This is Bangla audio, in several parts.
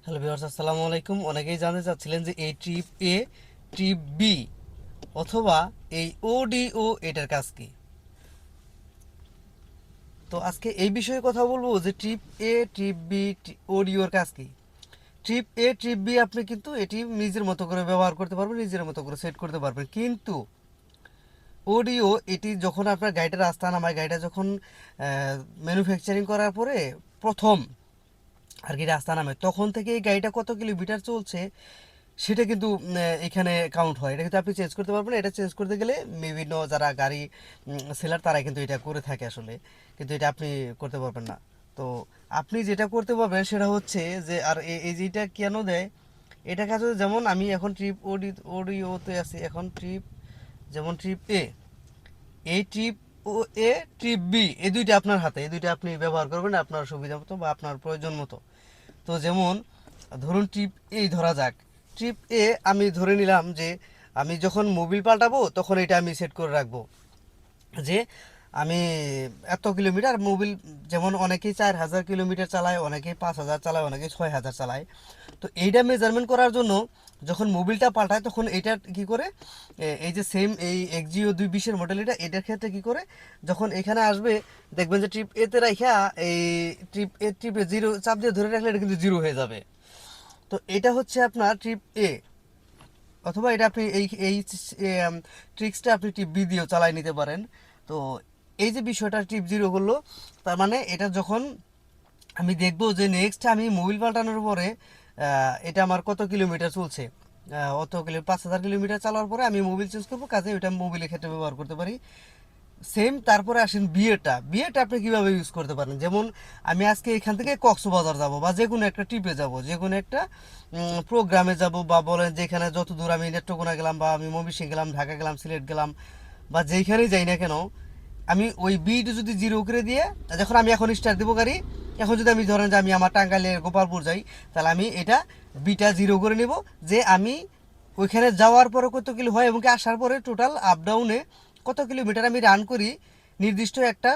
হ্যালো ভিউয়ার্স, আসসালামু আলাইকুম। অনেকেই জানতে চাচ্ছিলেন যে এই ট্রিপ এ, ট্রিপ বি অথবা এই ওডিও এটার কাজ কি। তো আজকে এই বিষয়ে কথা বলবো যে ট্রিপ এ, ট্রিপ বি, ওডিওর কাজ কি। ট্রিপ এ, ট্রিপ বি আপনি কিন্তু এটি নিজের মতো করে ব্যবহার করতে পারবেন, নিজের মতো করে সেট করতে পারবেন। কিন্তু ওডিও এটি যখন আপনার গাড়িটা রাস্তা নামায়, গাড়িটা যখন ম্যানুফ্যাকচারিং করার পরে প্রথম আর কি রাস্তা নামে, তখন থেকে এই গাড়িটা কত কিলোমিটার চলছে সেটা কিন্তু এখানে কাউন্ট হয়। এটা কিন্তু আপনি চেঞ্জ করতে পারবেন। এটা চেঞ্জ করতে গেলে বিভিন্ন যারা গাড়ি সেলার তারা কিন্তু এটা করে থাকে আসলে, কিন্তু এটা আপনি করতে পারবেন না। তো আপনি যেটা করতে পারবেন সেটা হচ্ছে যে, আর এই যেটা কেন দেয় এটা কাজ হচ্ছে, যেমন আমি এখন ট্রিপ ওডিওতে আছি, এখন ট্রিপ, যেমন ট্রিপ এ, এই ট্রিপ ও এ, ট্রিপ বি, এই দুইটা আপনার হাতে, এই দুইটা আপনি ব্যবহার করবেন আপনার সুবিধা মতো বা আপনার প্রয়োজন মতো। তো যেমন ধরুন ট্রিপ এই ধরা যাক, ট্রিপ এ আমি ধরে নিলাম যে আমি যখন মোবিল পাল্টাবো তখন এটা আমি সেট করে রাখবো যে আমি এত কিলোমিটার মোবিল, যেমন অনেকেই 4,000 কিলোমিটার চালায়, অনেকেই 5,000 চালায়, অনেকেই 6,000 চালায়। তো এইটা মেজারমেন্ট করার জন্য যখন মোবিলটা পাল্টায় তখন এটা কি করে, এই যে সেম এই এক্সজিও 220-এর মডেল, এটার ক্ষেত্রে কি করে, যখন এখানে আসবে দেখবেন যে ট্রিপ এতে রাখা এই ট্রিপে জিরো চাপ দিয়ে ধরে রাখলে এটা কিন্তু জিরো হয়ে যাবে। তো এটা হচ্ছে আপনার ট্রিপ এ, অথবা এটা আপনি এই ট্রিক্সটা আপনি টিপ বি দিয়েও চালাই নিতে পারেন। তো এই যে বিষয়টা টিপ জিরো করলো, তার মানে এটা যখন আমি দেখবো যে নেক্সট আমি মোবিল পাল্টানোর পরে এটা আমার কত কিলোমিটার চলছে, অত 5,000 কিলোমিটার চালানোর পরে আমি মোবিল চেঞ্জ করবো, কাজে ওইটা মোবিলের ক্ষেত্রে ব্যবহার করতে পারি। সেম তারপরে আসেন বিয়েটা আপনি কিভাবে ইউজ করতে পারেন। যেমন আমি আজকে এখান থেকে কক্সবাজার যাব বা যে কোনো একটা ট্রিপে যাব, যে কোনো একটা প্রোগ্রামে যাব, বা বলেন যেখানে যত দূর আমি নেত্রকোনা গেলাম বা আমি ময়মনসিংহ গেলাম, ঢাকা গেলাম, সিলেট গেলাম, বা যেখানেই যাই না কেন, আমি ওই বিটা যদি জিরো করে দিয়ে, যখন আমি এখন স্টার্ট দেবো গাড়ি, এখন যদি আমি ধরেন যে আমি আমার টাঙ্গাইলের গোপালপুর যাই, তাহলে আমি এটা বিটা জিরো করে নেব, যে আমি ওইখানে যাওয়ার পরে কত কিলো হয় এবং কি আসার পরে টোটাল আপ ডাউনে কত কিলোমিটার আমি রান করি, নির্দিষ্ট একটা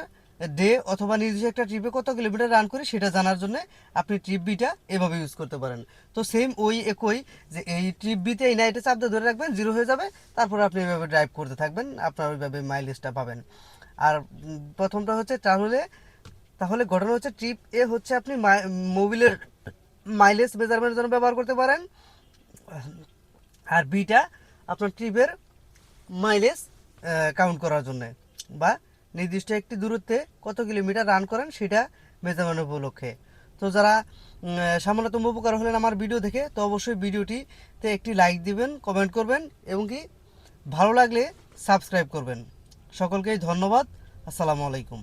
ডে অথবা নির্দিষ্ট একটা ট্রিপে কত কিলোমিটার রান করি সেটা জানার জন্য আপনি ট্রিপ বিটা এভাবে ইউজ করতে পারেন। তো সেম ওই একই, যে এই ট্রিপ বিতে এই নাইটে চাপ দিয়ে ধরে রাখবেন, জিরো হয়ে যাবে, তারপর আপনি এভাবে ড্রাইভ করতে থাকবেন, আপনার ওইভাবে মাইলেজটা পাবেন। আর প্রথমটা হচ্ছে তাহলে, ঘটনা হচ্ছে ট্রিপ এ হচ্ছে আপনি মোবিলের মাইলেজ মেজারমেন্টের জন্য ব্যবহার করতে পারেন, আর বিটা আপনার ট্রিপের মাইলেজ কাউন্ট করার জন্য, বা নির্দিষ্ট একটি দূরত্বে কত কিলোমিটার রান করেন সেটা মেজারমেন্ট উপলক্ষে। তো যারা সামান্যতম উপকার হলেন আমার ভিডিও দেখে, তো অবশ্যই ভিডিওটিতে একটি লাইক দিবেন, কমেন্ট করবেন এবং কি ভালো লাগলে সাবস্ক্রাইব করবেন। সকলকেই ধন্যবাদ। আসসালামু আলাইকুম।